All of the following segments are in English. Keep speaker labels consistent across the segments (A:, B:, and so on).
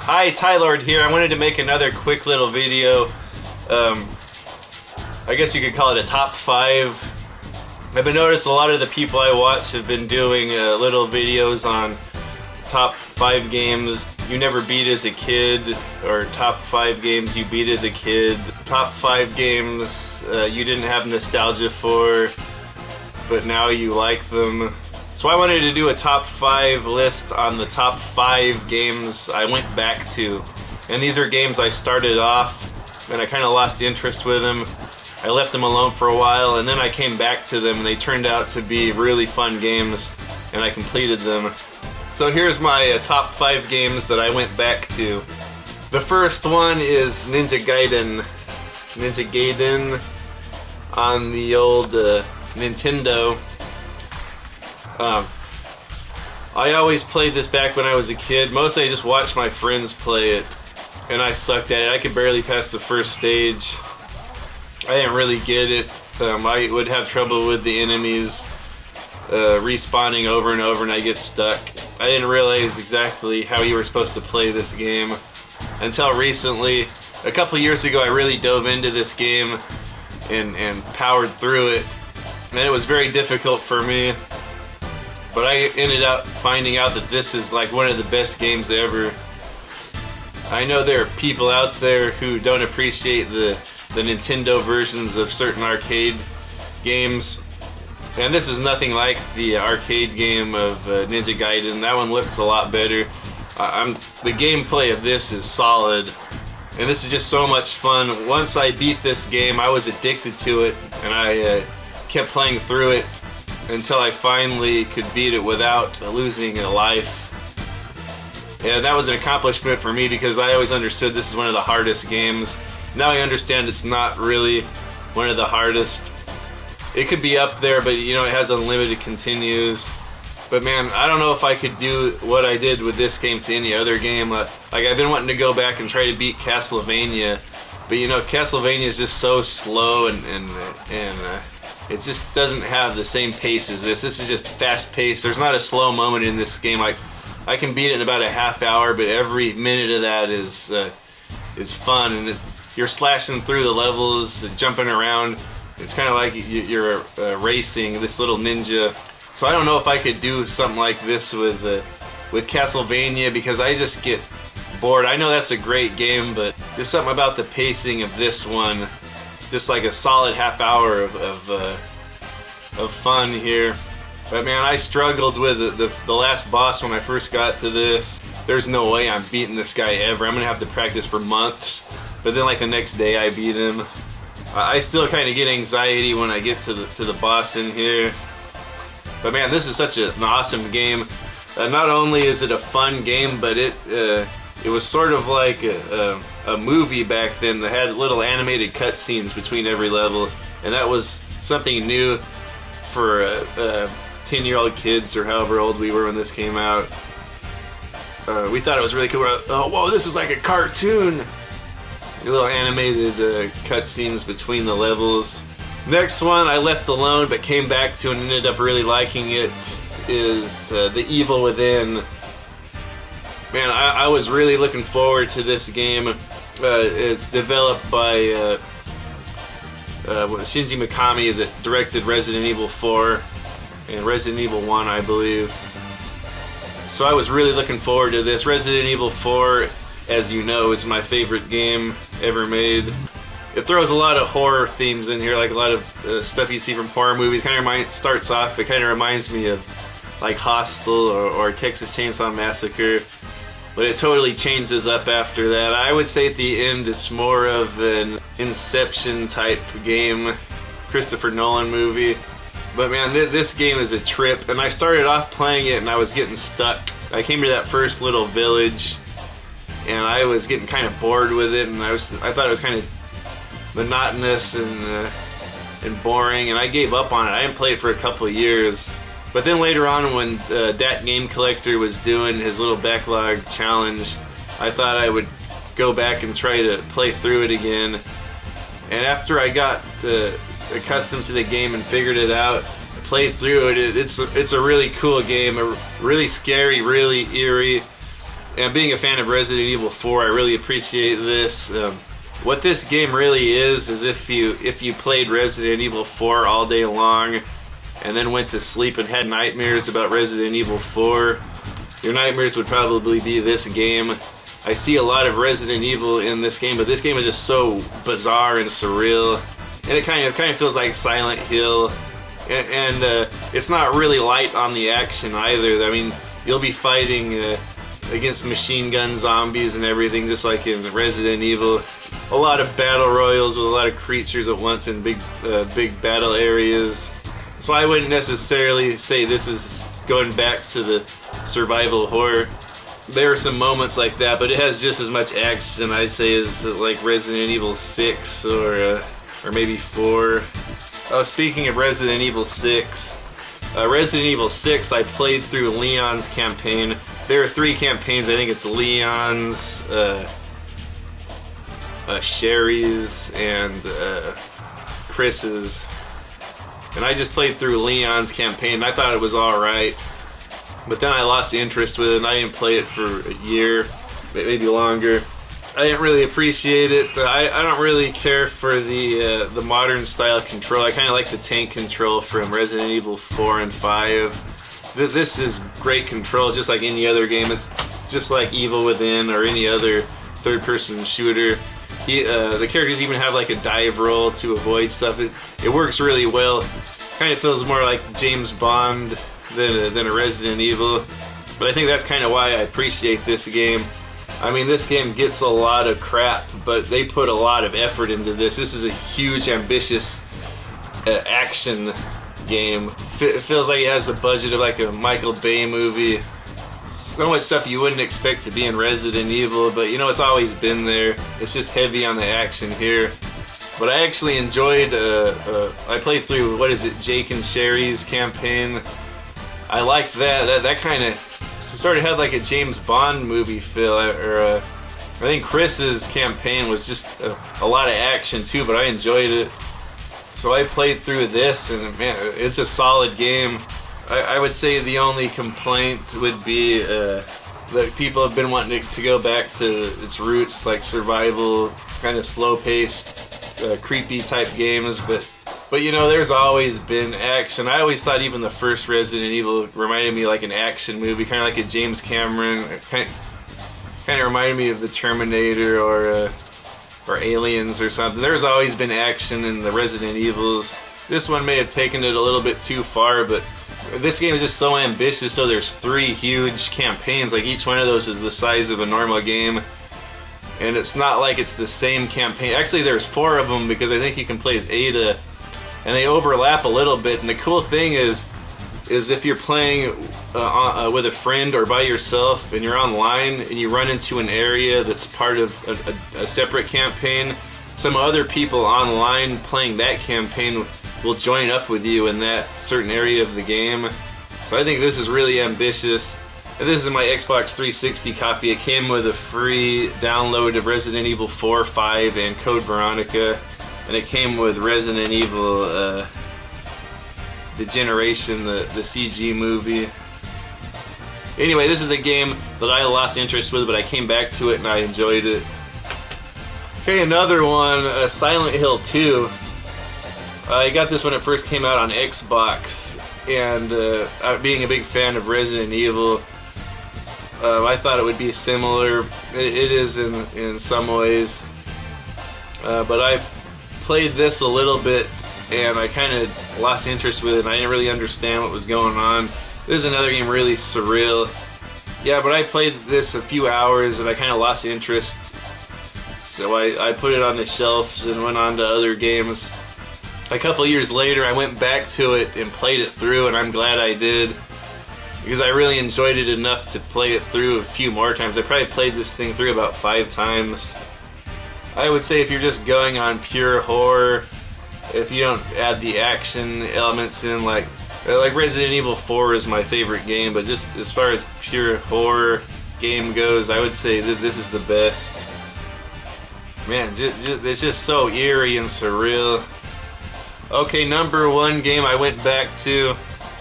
A: Hi, Tylord here. I wanted to make another quick little video. I guess you could call it a top 5. I've been noticing a lot of the people I watch have been doing little videos on top 5 games you never beat as a kid, or top 5 games you beat as a kid, top 5 games you didn't have nostalgia for, but now you like them. So I wanted to do a top 5 list on the top 5 games I went back to. And these are games I started off and I kind of lost interest with them. I left them alone for a while and then I came back to them and they turned out to be really fun games and I completed them. So here's my top 5 games that I went back to. The first one is Ninja Gaiden. Ninja Gaiden on the old Nintendo. I always played this back when I was a kid. Mostly I just watched my friends play it, and I sucked at it. I could barely pass the first stage. I didn't really get it. I would have trouble with the enemies respawning over and over, and I get stuck. I didn't realize exactly how you were supposed to play this game until recently. A couple years ago, I really dove into this game and powered through it, and it was very difficult for me. But I ended up finding out that this is like one of the best games ever. I know there are people out there who don't appreciate the Nintendo versions of certain arcade games. And this is nothing like the arcade game of Ninja Gaiden. That one looks a lot better. The gameplay of this is solid. And this is just so much fun. Once I beat this game, I was addicted to it. And I kept playing through it until I finally could beat it without losing a life. And that was an accomplishment for me because I always understood this is one of the hardest games. Now I understand it's not really one of the hardest. It could be up there, but you know, it has unlimited continues. But man, I don't know if I could do what I did with this game to any other game. Like I've been wanting to go back and try to beat Castlevania, but you know, Castlevania is just so slow and it just doesn't have the same pace as this. This is just fast paced. There's not a slow moment in this game. Like I can beat it in about a half hour, but every minute of that is fun, and you're slashing through the levels, jumping around. It's kind of like you're racing this little ninja. So I don't know if I could do something like this with Castlevania because I just get bored. I know that's a great game, but there's something about the pacing of this one. Just like a solid half hour of fun here. But man, I struggled with the last boss when I first got to this. There's no way I'm beating this guy ever. I'm gonna have to practice for months. But then like the next day I beat him. I still kind of get anxiety when I get to the boss in here. But man, this is such an awesome game. Not only is it a fun game, but it was sort of like a movie back then that had little animated cutscenes between every level, and that was something new for 10-year-old kids or however old we were when this came out. We thought it was really cool. Oh, whoa, this is like a cartoon! Little animated cutscenes between the levels. Next one I left alone but came back to and ended up really liking it is The Evil Within. Man, I was really looking forward to this game. It's developed by Shinji Mikami that directed Resident Evil 4 and Resident Evil 1, I believe. So I was really looking forward to this. Resident Evil 4, as you know, is my favorite game ever made. It throws a lot of horror themes in here, like a lot of stuff you see from horror movies. It kind of reminds me of like Hostel or Texas Chainsaw Massacre. But it totally changes up after that. I would say at the end it's more of an Inception type game, Christopher Nolan movie. But man, this game is a trip, and I started off playing it and I was getting stuck. I came to that first little village and I was getting kind of bored with it, and I thought it was kind of monotonous and boring, and I gave up on it. I didn't play it for a couple of years. But then later on, when Dat Game Collector was doing his little backlog challenge, I thought I would go back and try to play through it again. And after I got accustomed to the game and figured it out, played through it, it's a really cool game, really scary, really eerie. And being a fan of Resident Evil 4, I really appreciate this. What this game really is if you played Resident Evil 4 all day long and then went to sleep and had nightmares about Resident Evil 4, your nightmares would probably be this game. I see a lot of Resident Evil in this game, but this game is just so bizarre and surreal, and it kind of feels like Silent Hill, and it's not really light on the action either. I mean, you'll be fighting against machine gun zombies and everything, just like in Resident Evil. A lot of battle royals with a lot of creatures at once in big battle areas. So I wouldn't necessarily say this is going back to the survival horror. There are some moments like that, but it has just as much action, I'd say, as like Resident Evil 6 or maybe 4. Oh, speaking of Resident Evil 6, Resident Evil 6 I played through Leon's campaign. There are 3 campaigns. I think it's Leon's, Sherry's, and Chris's. And I just played through Leon's campaign, and I thought it was alright. But then I lost interest with it, and I didn't play it for a year, maybe longer. I didn't really appreciate it. I don't really care for the modern style control. I kind of like the tank control from Resident Evil 4 and 5. This is great control, just like any other game. It's just like Evil Within or any other third-person shooter. The characters even have like a dive roll to avoid stuff. It works really well. Kind of feels more like James Bond than a Resident Evil. But I think that's kind of why I appreciate this game. I mean, this game gets a lot of crap, but they put a lot of effort into this. This is a huge, ambitious action game. It feels like it has the budget of like a Michael Bay movie. So much stuff you wouldn't expect to be in Resident Evil, but you know, it's always been there. It's just heavy on the action here. But I actually enjoyed, I played through, what is it, Jake and Sherry's campaign. I liked that. That kind of sort of had like a James Bond movie feel. I think Chris's campaign was just a lot of action too, but I enjoyed it. So I played through this, and man, it's a solid game. I would say the only complaint would be that people have been wanting to go back to its roots, like survival, kind of slow-paced, creepy type games, but you know, there's always been action. I always thought even the first Resident Evil reminded me like an action movie, kind of like a James Cameron. Kind of reminded me of the Terminator or Aliens or something. There's always been action in the Resident Evils. This one may have taken it a little bit too far, but this game is just so ambitious. So there's 3 huge campaigns. Like each one of those is the size of a normal game. And it's not like it's the same campaign. Actually, there's 4 of them because I think you can play as Ada. And they overlap a little bit. And the cool thing is if you're playing with a friend or by yourself and you're online and you run into an area that's part of a separate campaign, some other people online playing that campaign will join up with you in that certain area of the game. So I think this is really ambitious. And this is my Xbox 360 copy. It came with a free download of Resident Evil 4, 5, and Code Veronica. And it came with Resident Evil Degeneration, the CG movie. Anyway, this is a game that I lost interest with, but I came back to it and I enjoyed it. Okay, another one, Silent Hill 2. I got this when it first came out on Xbox, and being a big fan of Resident Evil, I thought it would be similar. It is in some ways, but I played this a little bit and I kind of lost interest with it, and I didn't really understand what was going on. This is another game really surreal. Yeah, but I played this a few hours and I kind of lost interest, so I put it on the shelves and went on to other games. A couple years later I went back to it and played it through, and I'm glad I did, because I really enjoyed it enough to play it through a few more times. I probably played this thing through about 5 times. I would say if you're just going on pure horror, if you don't add the action elements in, like Resident Evil 4 is my favorite game, but just as far as pure horror game goes, I would say that this is the best. Man, it's just so eerie and surreal. Okay, number 1 game I went back to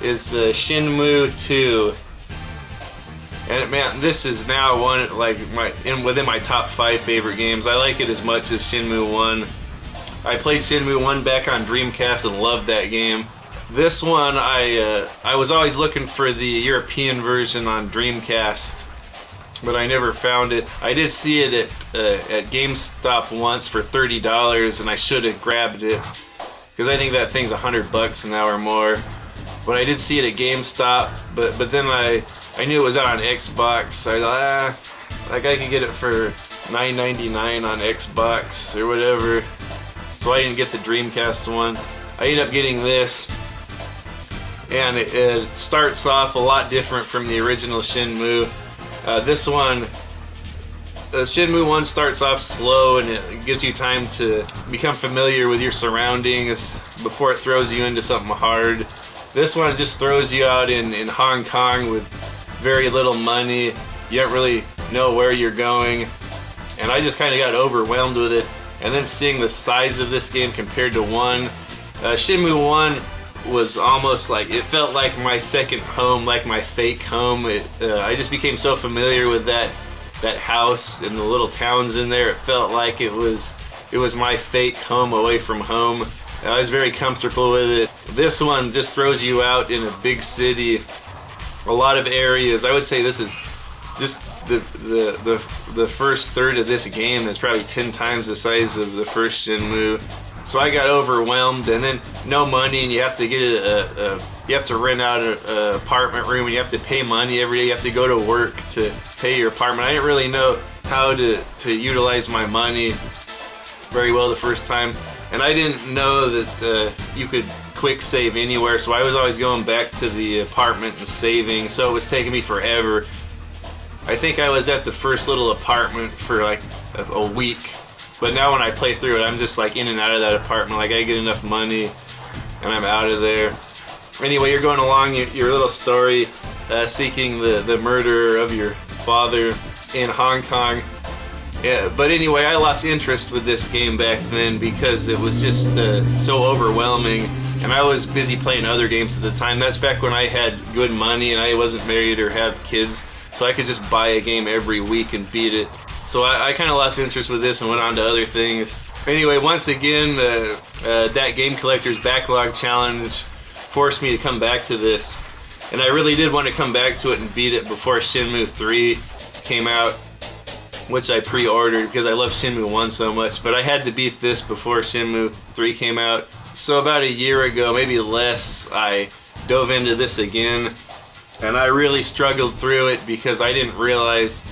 A: is Shenmue II. And man, this is now one like within my top 5 favorite games. I like it as much as Shenmue 1. I played Shenmue 1 back on Dreamcast and loved that game. This one, I was always looking for the European version on Dreamcast, but I never found it. I did see it at GameStop once for $30, and I should have grabbed it because I think that thing's $100 now or more. But I did see it at GameStop, but then I knew it was out on Xbox. I thought, like I could get it for $9.99 on Xbox or whatever. So I didn't get the Dreamcast one. I ended up getting this. And it starts off a lot different from the original Shenmue. This one, Shenmue 1 starts off slow and it gives you time to become familiar with your surroundings before it throws you into something hard. This one just throws you out in Hong Kong with very little money. You don't really know where you're going. And I just kind of got overwhelmed with it. And then seeing the size of this game compared to 1, Shenmue 1 was almost like, it felt like my second home, like my fake home. I just became so familiar with that house and the little towns in there. It felt like it was my fake home away from home. I was very comfortable with it. This one just throws you out in a big city, a lot of areas. I would say this is just the first third of this game is probably 10 times the size of the first Shenmue. So I got overwhelmed, and then no money, and you have to get you have to rent out an apartment room, and you have to pay money every day. You have to go to work to pay your apartment. I didn't really know how to utilize my money very well the first time, and I didn't know that you could quick save anywhere. So I was always going back to the apartment and saving. So it was taking me forever. I think I was at the first little apartment for like a week. But now when I play through it, I'm just like in and out of that apartment. Like I get enough money and I'm out of there. Anyway, you're going along your little story, seeking the murder of your father in Hong Kong. Yeah, but anyway, I lost interest with this game back then because it was just so overwhelming. And I was busy playing other games at the time. That's back when I had good money and I wasn't married or have kids. So I could just buy a game every week and beat it. So I kind of lost interest with this and went on to other things. Anyway, once again, that Game Collector's Backlog Challenge forced me to come back to this. And I really did want to come back to it and beat it before Shenmue 3 came out, which I pre-ordered because I love Shenmue 1 so much. But I had to beat this before Shenmue 3 came out. So about a year ago, maybe less, I dove into this again. And I really struggled through it because I didn't realize,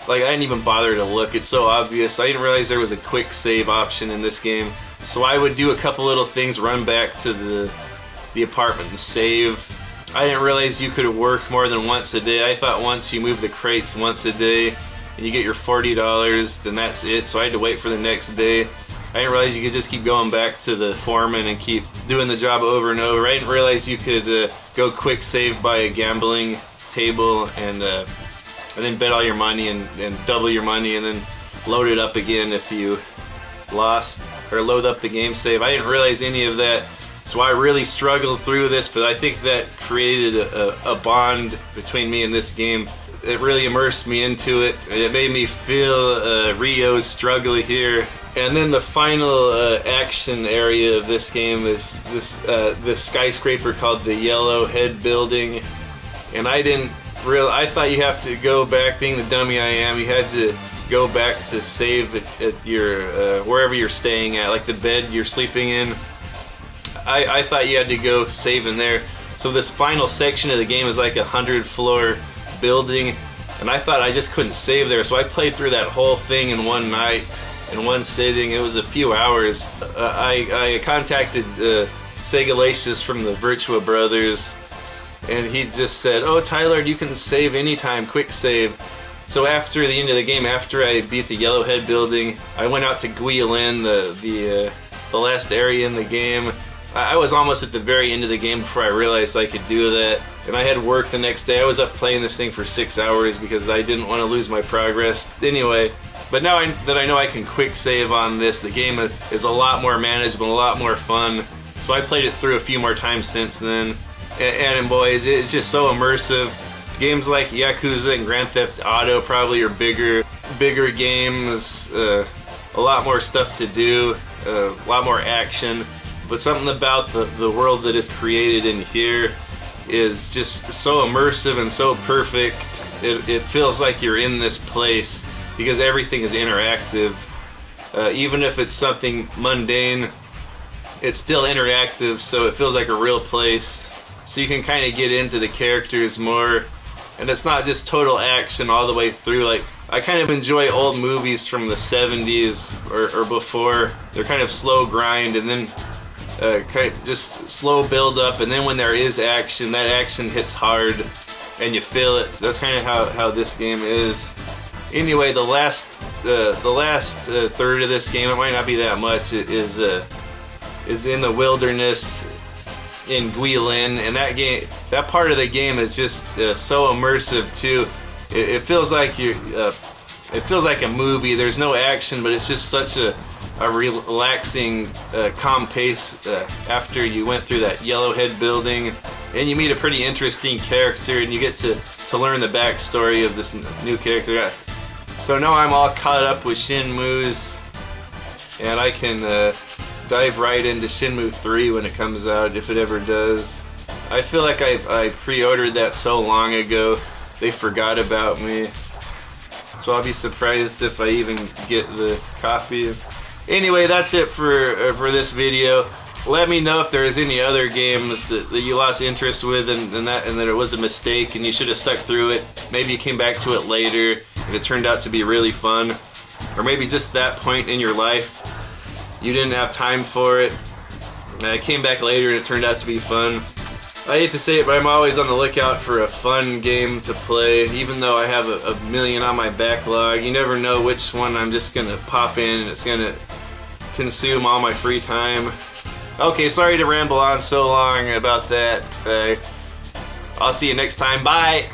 A: like I didn't even bother to look, it's so obvious. I didn't realize there was a quick save option in this game. So I would do a couple little things, run back to the apartment and save. I didn't realize you could work more than once a day. I thought once you move the crates once a day and you get your $40, then that's it. So I had to wait for the next day. I didn't realize you could just keep going back to the foreman and keep doing the job over and over. I didn't realize you could go quick save by a gambling table and then bet all your money and double your money and then load it up again if you lost, or load up the game save. I didn't realize any of that, so I really struggled through this, but I think that created a bond between me and this game. It really immersed me into it. It made me feel Ryo's struggle here. And then the final action area of this game is this skyscraper called the Yellow Head Building. And I thought you have to go back, being the dummy I am, you had to go back to save at your wherever you're staying at, like the bed you're sleeping in. I thought you had to go save in there. So this final section of the game is like a 100-floor building, and I thought I just couldn't save there. So I played through that whole thing in one night, in one sitting. It was a few hours. I contacted Segalicious from the Virtua Brothers, and he just said, "Oh, Tyler, you can save anytime, quick save." So after the end of the game, after I beat the Yellowhead Building, I went out to Guilin, the last area in the game. I was almost at the very end of the game before I realized I could do that. And I had work the next day. I was up playing this thing for 6 hours because I didn't want to lose my progress. Anyway, but now that I know I can quick save on this, the game is a lot more manageable, a lot more fun. So I played it through a few more times since then. And boy, it's just so immersive. Games like Yakuza and Grand Theft Auto probably are bigger games, a lot more stuff to do, a lot more action, but something about the world that is created in here is just so immersive and so perfect. It feels like you're in this place because everything is interactive. Even if it's something mundane, it's still interactive, so it feels like a real place. So you can kind of get into the characters more, and it's not just total action all the way through. Like, I kind of enjoy old movies from the 70s or before. They're kind of slow grind, and then kind of just slow build up, and then when there is action, that action hits hard and you feel it. That's kind of how this game is. Anyway, the last third of this game, it might not be that much, it is in the wilderness in Guilin, and that part of the game is just so immersive too. It feels like it feels like a movie. There's no action, but it's just such a relaxing, calm pace after you went through that Yellowhead building, and you meet a pretty interesting character, and you get to learn the backstory of this new character. So now I'm all caught up with Shenmue's, and I can dive right into Shenmue 3 when it comes out, if it ever does. I feel like I pre-ordered that so long ago, they forgot about me. So I'll be surprised if I even get the copy. Anyway, that's it for this video. Let me know if there's any other games that you lost interest with and that it was a mistake and you should have stuck through it. Maybe you came back to it later and it turned out to be really fun. Or maybe just that point in your life you didn't have time for it. I came back later and it turned out to be fun. I hate to say it, but I'm always on the lookout for a fun game to play, even though I have a million on my backlog. You never know which one I'm just gonna pop in and it's gonna consume all my free time. Okay, sorry to ramble on so long about that. I'll see you next time. Bye!